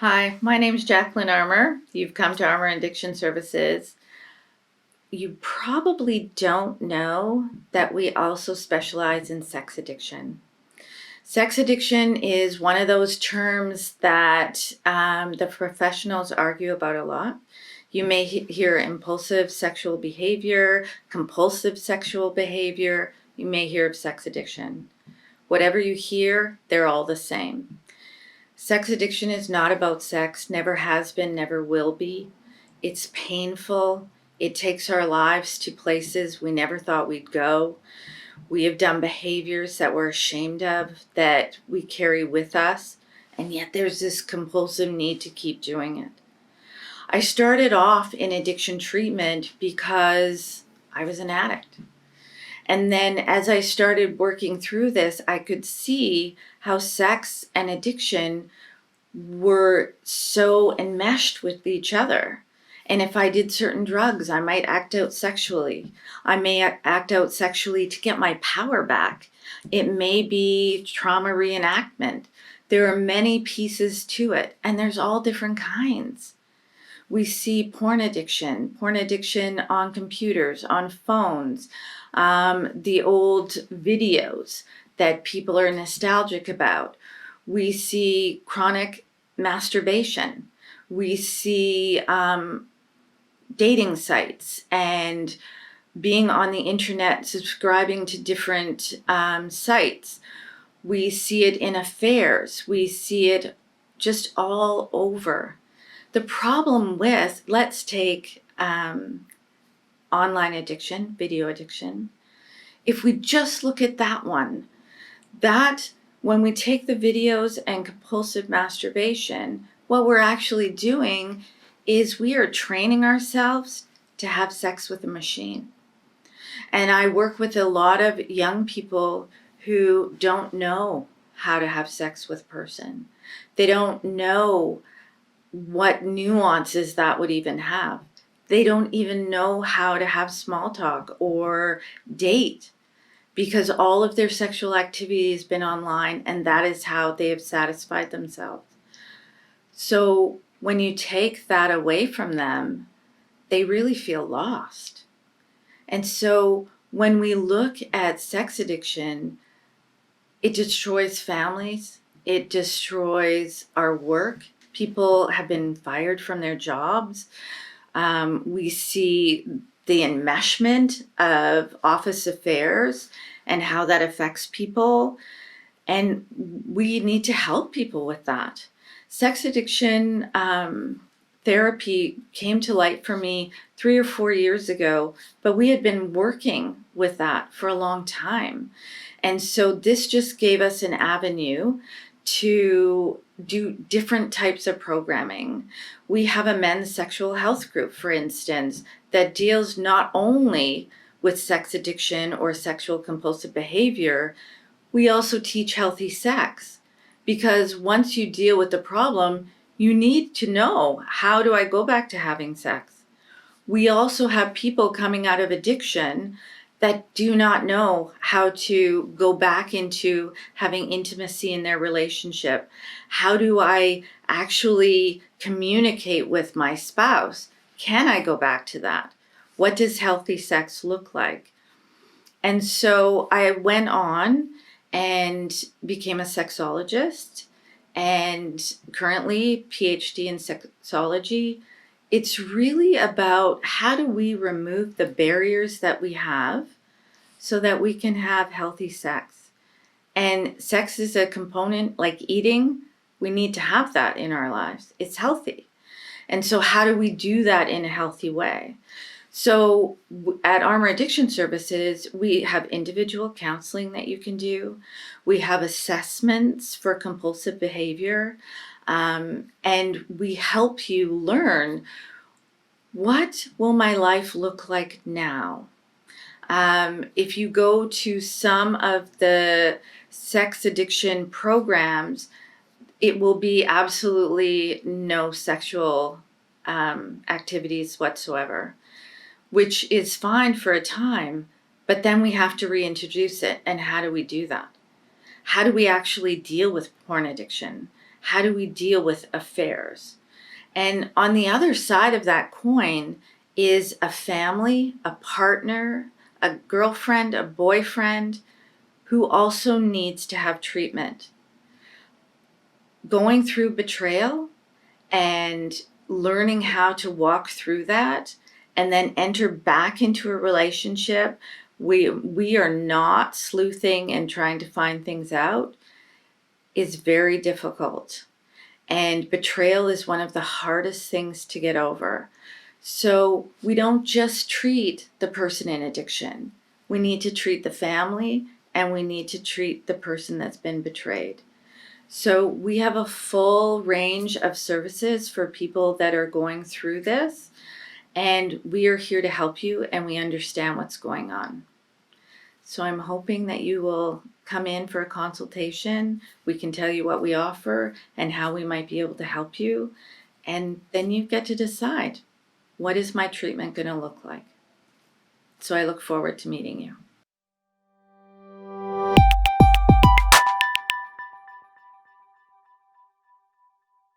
Hi, my name's Jacqueline Armour. You've come to Armour Addiction Services. You probably don't know that we also specialize in sex addiction. Sex addiction is one of those terms that the professionals argue about a lot. You may hear impulsive sexual behavior, compulsive sexual behavior. You may hear of sex addiction. Whatever you hear, they're all the same. Sex addiction is not about sex, never has been, never will be. It's painful. It takes our lives to places we never thought we'd go. We have done behaviors that we're ashamed of, that we carry with us, and yet there's this compulsive need to keep doing it. I started off in addiction treatment because I was an addict. And then as I started working through this, I could see how sex and addiction were so enmeshed with each other. And if I did certain drugs, I might act out sexually. I may act out sexually to get my power back. It may be trauma reenactment. There are many pieces to it, and there's all different kinds. We see porn addiction on computers, on phones, the old videos that people are nostalgic about. We see chronic masturbation. We see dating sites and being on the internet, subscribing to different sites. We see it in affairs. We see it just all over. The problem with, let's take online addiction, video addiction. If we just look at that one, that when we take the videos and compulsive masturbation, what we're actually doing is we are training ourselves to have sex with a machine. And I work with a lot of young people who don't know how to have sex with a person. They don't know what nuances that would even have. They don't even know how to have small talk or date because all of their sexual activity has been online and that is how they have satisfied themselves. So when you take that away from them, they really feel lost. And so when we look at sex addiction, it destroys families, it destroys our work. People have been fired from their jobs. We see the enmeshment of office affairs and how that affects people. And we need to help people with that. Sex addiction therapy came to light for me 3 or 4 years ago, but we had been working with that for a long time. And so this just gave us an avenue to do different types of programming. We have a men's sexual health group, for instance, that deals not only with sex addiction or sexual compulsive behavior, we also teach healthy sex. Because once you deal with the problem, you need to know, how do I go back to having sex? We also have people coming out of addiction that do not know how to go back into having intimacy in their relationship. How do I actually communicate with my spouse? Can I go back to that? What does healthy sex look like? And so I went on and became a sexologist and currently PhD in sexology. It's really about how do we remove the barriers that we have so that we can have healthy sex. And sex is a component like eating. We need to have that in our lives. It's healthy. And so how do we do that in a healthy way? So at Armour Addiction Services, we have individual counseling that you can do. We have assessments for compulsive behavior. And we help you learn, what will my life look like now? If you go to some of the sex addiction programs, it will be absolutely no sexual activities whatsoever, which is fine for a time, but then we have to reintroduce it. And how do we do that? How do we actually deal with porn addiction? How do we deal with affairs? And on the other side of that coin is a family, a partner, a girlfriend, a boyfriend who also needs to have treatment. Going through betrayal and learning how to walk through that and then enter back into a relationship, we are not sleuthing and trying to find things out, is very difficult. And betrayal is one of the hardest things to get over. So we don't just treat the person in addiction. We need to treat the family, and we need to treat the person that's been betrayed. So we have a full range of services for people that are going through this, and we are here to help you, and we understand what's going on. So I'm hoping that you will come in for a consultation. We can tell you what we offer and how we might be able to help you. And then you get to decide, what is my treatment going to look like? So I look forward to meeting you.